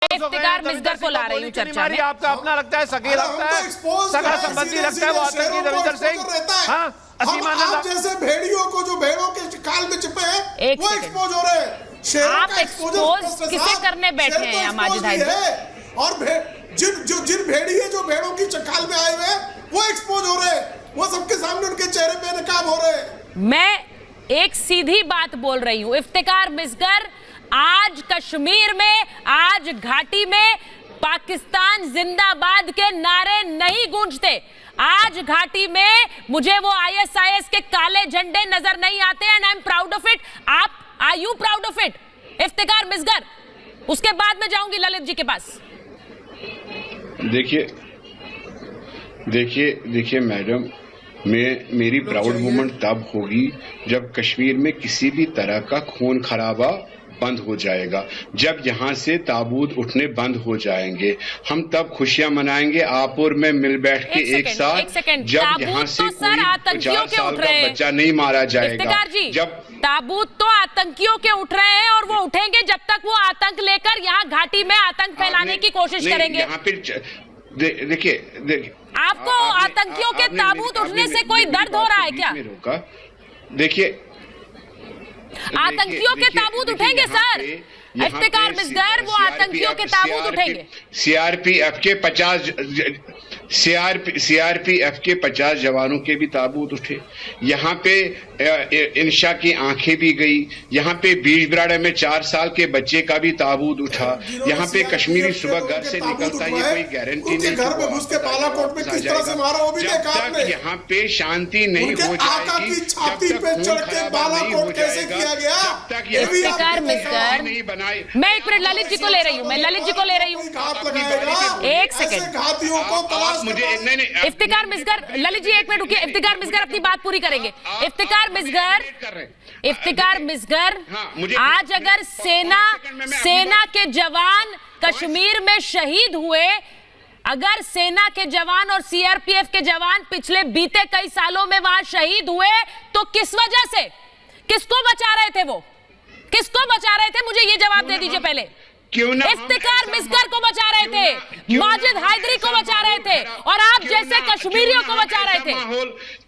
इफ्तिकार मिसगर को ला रही हूँ चर्चा में। आपका अपना लगता है, सगी लगता है, सगा संबंधी लगता है वो आतंकी देवेंद्र सिंह। हाँ, आप जैसे भेड़ियों को जो भेड़ों के काल में छिपे हैं वो एक्सपोज हो रहे हैं। आप एक्सपोज किसे करने बैठे हैं माजिद हैदरी? और जिन भेड़िए जो भेड़ों की चकाल में आए हुए हैं वो एक्सपोज हो रहे हैं, वो सबके सामने उनके चेहरे पे नकाब हो रहे हैं। मैं एक सीधी बात बोल रही हूं, इफ्तिकार मिसगर आज कश्मीर में, आज घाटी में पाकिस्तान जिंदाबाद के नारे नहीं गूंजते। आज घाटी में मुझे वो ISIS के काले झंडे नजर नहीं आते and I am proud of it. आप are you proud of it Iftikhar Misgar? उसके बाद में जाऊंगी ललित जी के पास। देखिए मैडम, मेरी प्राउड मोमेंट तब होगी जब कश्मीर में किसी भी तरह का खून खराबा बंद हो जाएगा, जब यहाँ से ताबूत उठने बंद हो जाएंगे, हम तब खुशियां मनाएंगे आप और मैं मिल बैठ के एक साथ। जब यहाँ से कोई 50 साल का बच्चा नहीं मारा जाएगा, जब ताबूत तो आतंकियों के उठ रहे हैं और वो उठेंगे जब तक वो आतंक लेकर यहाँ घाटी में आतंक फैलाने की कोशिश करेंगे। यहाँ पे देखिए आपको आतंकियों के ताबूत उठने से कोई दर्द हो रहा है क्या? देखिए आतंकियों के ताबूत उठेंगे सर, इफ्तिकार मिसगर, वो आतंकियों के ताबूत उठेंगे। सीआरपीएफ के 50 जवानों के भी ताबूत उठे, यहाँ पे इंशा की आंखें भी गई, यहाँ पे बीजबराड़ा में 4 साल के बच्चे का भी ताबूत उठा, यहाँ पे कश्मीरी सुबह घर से निकलता ये कोई गारंटी नहीं। घर में घुस के बालाकोट में किस तरह से मारा वो भी देखा आपने। यहाँ पे शांति नहीं हो जाएगी, छाती पे चढ़ के बालाकोट कैसे किया गया, जब तक इफ्तिकार मिसगर नहीं बनाए। मैं एक मिनट ललित जी को ले रही हूँ, एक सेकंड। मुझे इफ्तिकार मिसगर, ललित जी एक मिनट रुकिए, इफ्तिकार मिसगर अपनी बात पूरी करेंगे। इफ्तिकार मिसगर, आज अगर सेना के जवान कश्मीर में शहीद हुए, अगर सेना के जवान और CRPF के जवान पिछले बीते कई सालों में वहां शहीद हुए, तो किस वजह से, किसको बचा रहे थे वो, किसको बचा रहे थे? मुझे ये जवाब दे दीजिए पहले। इफ्तिकार मिसगर को बचा रहे थे, माजिद हैदरी को बचा रहे थे और आप जैसे कश्मीरियों को बचा रहे थे।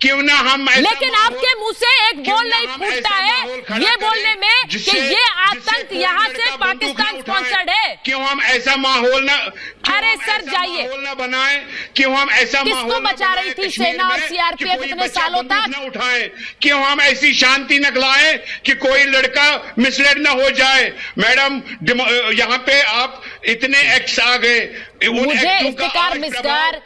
क्यों ना हम, लेकिन आपके मुंह से एक बोल नहीं फूटता है ये बोलने में कि ये आतंक यहाँ से पाकिस्तान स्पॉन्सर्ड है। क्यों हम ऐसा माहौल ना, अरे सर जाइए, ना बनाए, क्यों हम ऐसा किसको बचा रही थी सेना और CRPF इतने सालों तक? न उठाएं, क्यों हम ऐसी शांति न लाएं कि कोई लड़का मिसलेड न हो जाए। मैडम यहाँ पे आप इतने एक्ट्स आ गए, मुझे इफ्तिकार मिसगर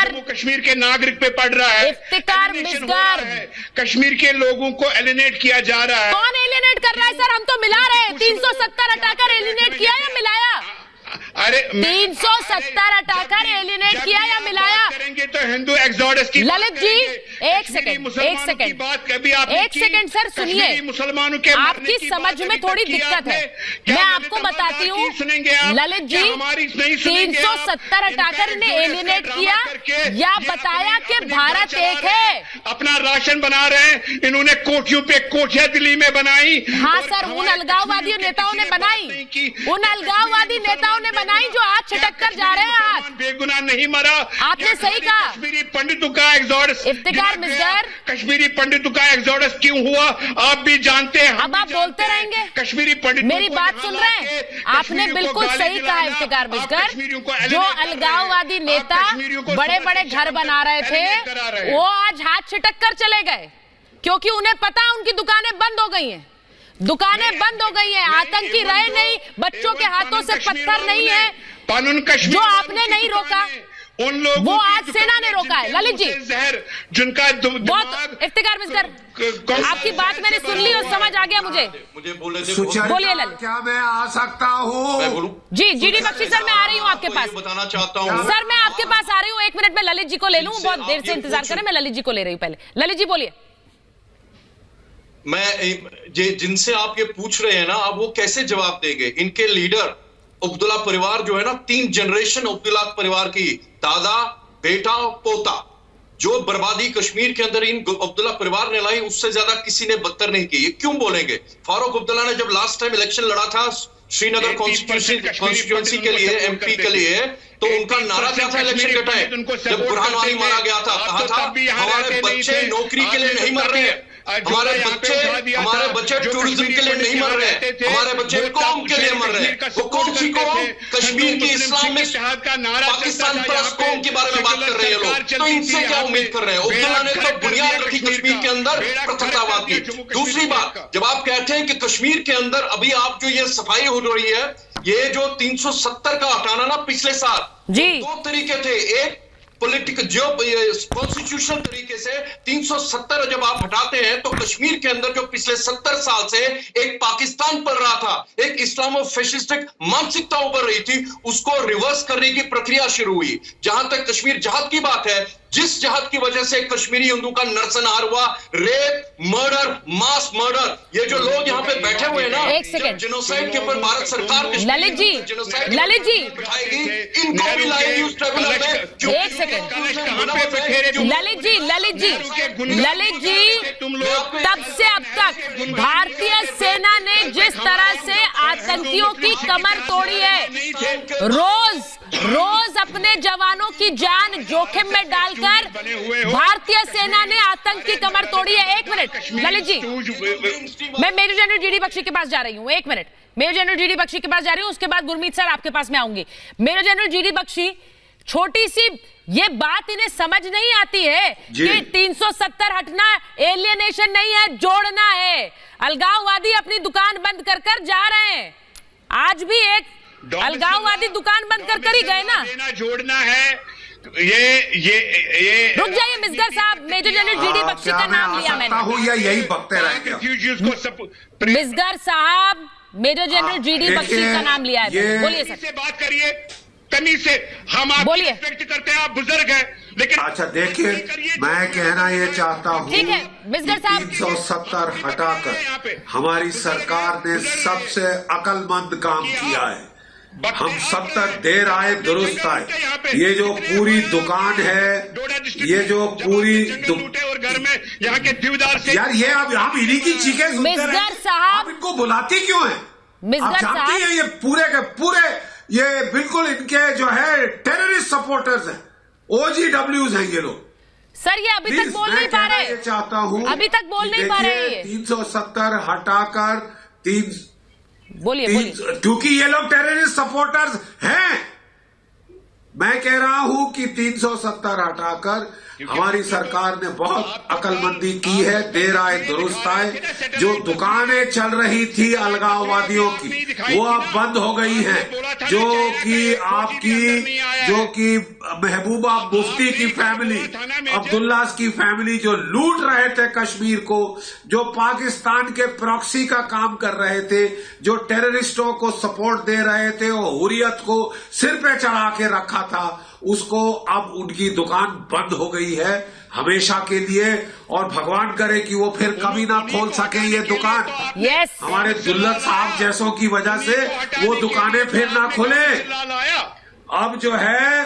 जम्मू कश्मीर के नागरिक पे पड़ रहा है, इफ्तिकार मिसगर, कश्मीर के लोगों को एलिनेट किया जा रहा है। कौन एलिनेट कर रहा है सर? हम तो मिला रहे हैं, 370 हटाकर एलिनेट किया या मिलाया? अरे 370 हटाकर एलिनेट किया या मिलाया? करेंगे तो हिंदू एक्सोडस की ललित जी एक सेकंड बात कभी आप एक सेकंड सर सुनिए, मुसलमानों के आपकी समझ में थोड़ी दिक्कत है, मैं आपको बताती हूँ ललित जी। 370 हटाकर इन्हें एलिनेट किया या बताया कि भारत एक है? अपना राशन बना रहे हैं इन्होंने, कोठियों पे कोठियां दिल्ली में बनाई। हाँ सर, उन अलगाववादी नेताओं ने बनाई, उन अलगाववादी नेताओं ने बनाई जो आज छिटक कर जा रहे हैं। आज बेगुनाह नहीं मरा, आपने सही कहा। कश्मीरी पंडितों का एक्सोडस, इफ्तिकार मिसगर, कश्मीरी पंडितों का एक्सोडस क्यों हुआ आप भी जानते हैं। अब आप बोलते रहेंगे, कश्मीरी पंडित मेरी बात सुन रहे हैं? आपने बिल्कुल सही कहा इफ्तिकार मिसगर, जो अलगाववादी नेता बड़े बड़े घर बना रहे थे वो आज हाथ छिटक कर चले गए, क्योंकि उन्हें पता उनकी दुकानें बंद हो गई हैं, दुकानें बंद हो गई हैं। आतंकी रहे नहीं, बच्चों के हाथों से पत्थर नहीं है, जो आपने नहीं रोका उन लोगों वो आज सेना ने रोका है। ललित जी जहर जिनका बहुत, इफ्तिकार मिसगर आपकी बात मैंने सुन ली और समझ आ गया मुझे बोलिए ललित। क्या मैं आ सकता हूँ? जी GD बख्शी सर, मैं आ रही हूँ आपके पास, बताना चाहता हूँ सर मैं आपके पास आ रही हूँ। 1 मिनट में ललित जी को ले लूँ, बहुत देर से इंतजार करें, मैं ललित जी को ले रही हूँ पहले। ललित जी बोलिए। मैं जिनसे आप ये पूछ रहे हैं ना, अब वो कैसे जवाब देंगे? इनके लीडर अब्दुल्ला परिवार जो है ना, 3 जनरेशन अब्दुल्ला परिवार की, दादा बेटा पोता, जो बर्बादी कश्मीर के अंदर इन अब्दुल्ला परिवार ने लाई, उससे ज्यादा किसी ने बदतर नहीं की। ये क्यों बोलेंगे? फारूक अब्दुल्ला ने जब लास्ट टाइम इलेक्शन लड़ा था श्रीनगर कॉन्स्टिट्यूंसी के लिए, एमपी के लिए, तो उनका नारा क्या था इलेक्शन के टाइम जब बुरहान वानी मारा गया था? कहा था हमारे बच्चे नौकरी के लिए नहीं मर रहे, हमारे बच्चे टूरिज्म के लिए नहीं मर रहे, हमारे बच्चे कौम के लिए मर रहे हैं। वो कौन सी कौम? कश्मीर की इस्लामिक पाकिस्तान प्लस कौम के बारे में बात कर रहे हैं लोग। तो इनसे क्या उम्मीद कर रहे हैं? अब्दुल्ला ने तो बुनियाद रखी कश्मीर के अंदर पृथकतावाद की। दूसरी बात, जब आप कहते हैं कि कश्मीर के अंदर अभी आप जो ये सफाई हो रही है, ये जो 370 का हटाना ना पिछले साल जी, दो तरीके थे। एक पॉलिटिकल जो कॉन्स्टिट्यूशनल तरीके से 370 जब आप हटाते हैं तो कश्मीर के अंदर जो पिछले 70 साल से एक पाकिस्तान पल रहा था, एक इस्लामो फैशिस्टिक मानसिकता उभर रही थी, उसको रिवर्स करने की प्रक्रिया शुरू हुई। जहां तक कश्मीर जहाद की बात है, जिस जहाद की वजह से कश्मीरी हिंदू का नरसंहार हुआ, रेप, मर्डर, मास मर्डर, ये जो लोग यहाँ पे बैठे हुए हैं ना, एक सेकंड, जेनोसाइड के ऊपर भारत सरकार ललित जी बिठाएगी, इनको भी लाएगी उस ट्रिब्यूनल में। एक सेकंड ललित जी, तब से अब तक भारतीय सेना ने जिस तरह से आतंकियों की कमर तोड़ी है, रोज अपने जवानों की जान जोखिम में डालकर भारतीय सेना ने आतंक की कमर तोड़ी है। एक मिनट ललित जी, मैं मेजर जनरल जीडी बख्शी के पास जा रही हूँ। एक minute, major general GD Bakshi के पास जा रही हूँ, उसके बाद गुरमीत सर आपके पास मैं आऊंगी। मेजर जनरल जीडी बख्शी, छोटी सी ये बात इन्हें समझ नहीं आती है कि 370 हटना एलियनेशन नहीं है, जोड़ना है। अलगाववादी अपनी दुकान बंद कर कर जा रहे हैं, आज भी एक अलगाववादी दुकान बंद कर कर ही गए ना। जोड़ना है ये रुक जाइए मिसगर साहब, मेजर जनरल जीडी बख्शी का नाम लिया मैंने, या यही बकते रहेंगे। मिसगर साहब, मेजर जनरल जीडी बख्शी का नाम लिया है, बोलिए सर। बात करिए तमीज से, हम आप रिस्पेक्ट करते हैं, आप बुजुर्ग हैं, लेकिन अच्छा देखिए, मैं कहना ये चाहता हूँ, ठीक है मिसगर साहब, 370 हटाकर हमारी सरकार ने सबसे अकलमंद काम किया है। हम 70 देर आए दुरुस्त आए। ये जो पूरी दुकान है, ये जो पूरी और घर में यहाँ के दीवदार से, यार ये अब हम इन्हीं की चीखें सुनते मिसगर हैं, साहब, आप इनको बुलाती क्यों है? मिसगर आप जानती हैं ये पूरे के पूरे ये बिल्कुल इनके जो है टेररिस्ट सपोर्टर्स हैं, OGWs हैं ये लोग। सर ये अभी तक बोल नहीं पा रहे, ये चाहता हूँ अभी तक बोल नहीं पा रहे ये। 370 हटाकर बोलिए, क्योंकि ये लोग टेररिस्ट सपोर्टर्स हैं। मैं कह रहा हूं कि 370 हटाकर हमारी सरकार ने बहुत अकलमंदी की है, देर आए दुरुस्त आए। जो दुकानें चल रही थी अलगाववादियों की, वो अब बंद हो गई हैं। जो कि महबूबा मुफ्ती की फैमिली, अब्दुल्ला की फैमिली जो लूट रहे थे कश्मीर को, जो पाकिस्तान के प्रॉक्सी का काम कर रहे थे, जो टेररिस्टों को सपोर्ट दे रहे थे और हुर्रियत को सिर पे चढ़ा के रखा था, उसको अब उनकी दुकान बंद हो गई है हमेशा के लिए। और भगवान करे कि वो फिर कभी ना खोल सके ये दुकान। हमारे दुल्लत साहब जैसों की वजह से वो दुकानें फिर ना खुले। अब जो है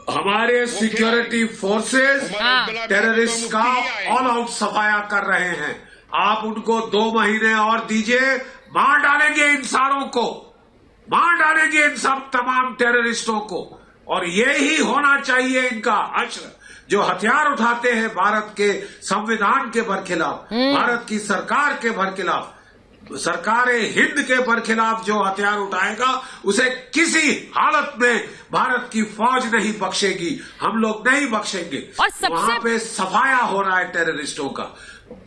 हमारे सिक्योरिटी फोर्सेस टेररिस्ट का ऑल आउट सफाया कर रहे हैं। आप उनको 2 महीने और दीजिए, मार डालेंगे इन सारों को, मार डालेंगे इन सब तमाम टेररिस्टों को। और ये ही होना चाहिए इनका अश्र, जो हथियार उठाते हैं भारत के संविधान के बरखिलाफ, भारत की सरकार के बरखिलाफ, सरकार हिंद के बरखिलाफ जो हथियार उठाएगा उसे किसी हालत में भारत की फौज नहीं बख्शेगी, हम लोग नहीं बख्शेंगे। और वहां पे सफाया हो रहा है टेररिस्टों का।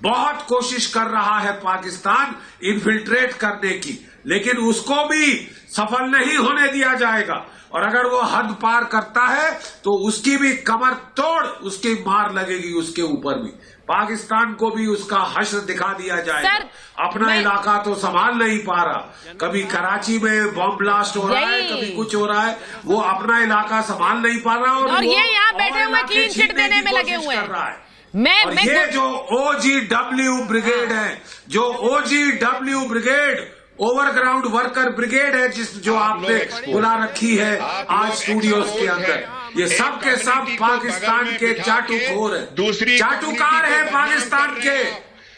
बहुत कोशिश कर रहा है पाकिस्तान इन्फिल्ट्रेट करने की, लेकिन उसको भी सफल नहीं होने दिया जाएगा। और अगर वो हद पार करता है तो उसकी भी कमर तोड़ उसकी मार लगेगी, उसके ऊपर भी पाकिस्तान को भी उसका हश्र दिखा दिया जाएगा। अपना इलाका तो संभाल नहीं पा रहा, कभी कराची में बॉम्ब ब्लास्ट हो रहा है, कभी कुछ हो रहा है, वो अपना इलाका संभाल नहीं पा रहा और ये यहाँ बैठे हुए क्लीन चिट देने में लगे हुए हैं। ये जो OGW ब्रिगेड है, जो OGW brigade overground worker brigade है, जो आपने बुला रखी है आज स्टूडियोज के अंदर, ये सब के सब पाकिस्तान के चाटुखोर है, दूसरी चाटुकार है पाकिस्तान के।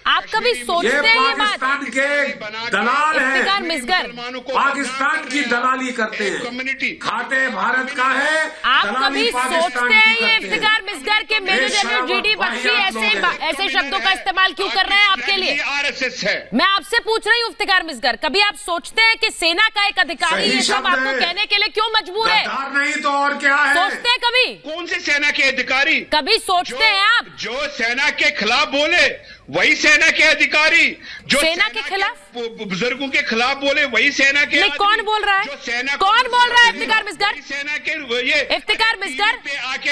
आप कभी सोचते ये हैं ये बात? पाकिस्तान के दलाल इफ्तिकार हैं, मिसगर, पाकिस्तान की दलाली करते हैं, खाते भारत का है, आप दलाली कभी पाकिस्तान सोचते की हैं ये करते इफ्तिकार मिसगर के मेजर जनरल जीडी बख्शी ऐसे शब्दों का इस्तेमाल क्यों कर रहे हैं आपके लिए? आरएसएस है। मैं आपसे पूछ रही हूँ इफ्तिकार मिसगर, कभी आप सोचते हैं कि सेना का एक अधिकारी सही ये सब शब्द आपको है। कहने के लिए क्यों मजबूर है? गद्दार नहीं तो और क्या है? सोचते हैं कभी? कौन से सेना के अधिकारी? कभी सोचते हैं आप? जो सेना के खिलाफ बोले वही सेना के अधिकारी, जो सेना के खिलाफ? बुजुर्गों के खिलाफ बोले वही सेना के नहीं, आदमी, कौन बोल रहा है? जो सेना कौन बोल रहा है इफ्तिकार मिसगर? वही सेना के ये इफ्तिकार मिसगर,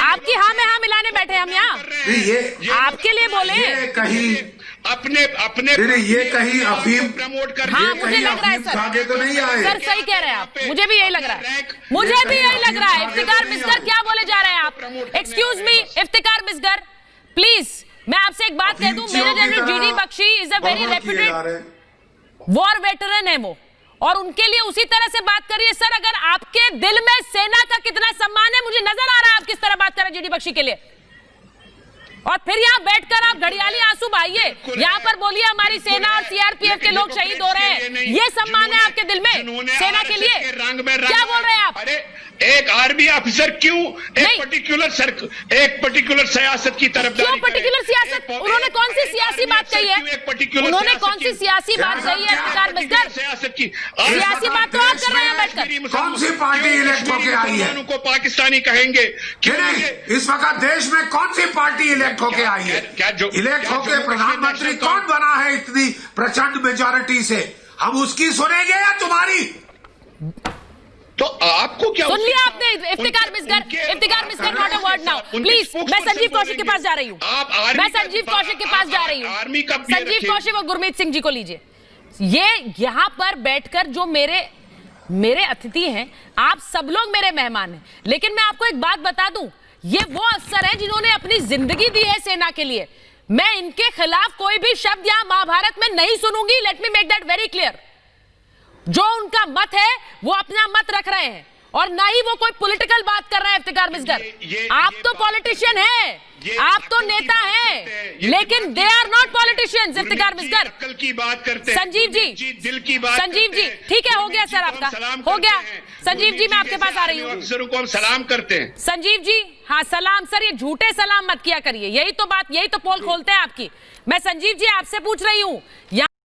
आपकी हाँ में हाँ मिलाने बैठे हम यहाँ, ये आपके लिए बोले। ये कहीं अपने ये कहीं अफीम प्रमोट कर हाँ, दिए। मुझे लग रहा है अफीम खाके तो नहीं आए। सर सही कह रहे हैं आप, मुझे भी यही लग रहा है, मुझे भी यही लग रहा है। इफ्तिकार मिसगर क्या बोले जा रहे हैं आप? Excuse me Iftikhar Misgar, please मैं आपसे एक बात कह दूं, major general GD Bakshi is a very reputed war veteran है वो, और उनके लिए उसी तरह से बात करिए। सर अगर आपके दिल में सेना का कितना सम्मान है, मुझे नजर आ रहा है आप किस तरह बात कर रहे हैं जीडी बख्शी के लिए, और फिर यहाँ बैठकर आप घड़ियाली आंसू बहाइए, यहाँ पर बोलिए हमारी सेना और सीआरपीएफ के लोग शहीद हो रहे हैं, ये सम्मान है आपके दिल में सेना के लिए? क्या बोल रहे हैं आप? अरे एक आर्मी ऑफिसर क्यों एक पर्टिकुलर सियासत की तरफ क्यों पर्टिकुलर सियासत? उन्होंने कौन सी सियासी बात कही है? उन्होंने कौन सी सियासी बात कही है इफ्तिकार मिसगर? सियासी बात तो आप कर रहे हैं बैठकर। कौन सी पार्टी इलेक्ट होके आई है? को पाकिस्तानी कहेंगे नहीं, इस वक्त देश में कौन सी पार्टी इलेक्ट होके आई है? इलेक्ट होके प्रधानमंत्री कौन बना है इतनी प्रचंड मेजॉरिटी से? हम उसकी सुनेंगे या तुम्हारी? तो आपको क्या सुन लिया आपने Iftikhar Misgar not a word now please. मैं संजीव कौशिक के पास जा रही हूँ, मैं संजीव कौशिक के पास जा रही हूँ। संजीव कौशिक और गुरमीत सिंह जी को लीजिए। ये यहाँ पर बैठकर जो मेरे अतिथि हैं, आप सब लोग मेरे मेहमान हैं, लेकिन मैं आपको एक बात बता दूं, ये वो अफसर हैं जिन्होंने अपनी जिंदगी दी है सेना के लिए। मैं इनके खिलाफ कोई भी शब्द यहाँ महाभारत में नहीं सुनूंगी। Let me make that very clear. जो उनका मत है वो अपना मत रख रहे हैं, और ना ही वो कोई पॉलिटिकल बात कर रहे हैं इफ्तिकार मिसगर। आप तो पॉलिटिशियन हैं, आप तो नेता हैं, लेकिन they are not politicians Iftikhar Misgar. कल की बात करते हैं संजीव जी, दिल की बात, संजीव जी ठीक है, हो गया सर आपका, हो गया। संजीव जी मैं आपके पास आ रही हूँ। अफसरों को हम सलाम करते हैं। संजीव जी हाँ सलाम। सर ये झूठे सलाम मत किया करिए, यही तो बात, यही तो पोल खोलते हैं आपकी। मैं संजीव जी आपसे पूछ रही हूँ,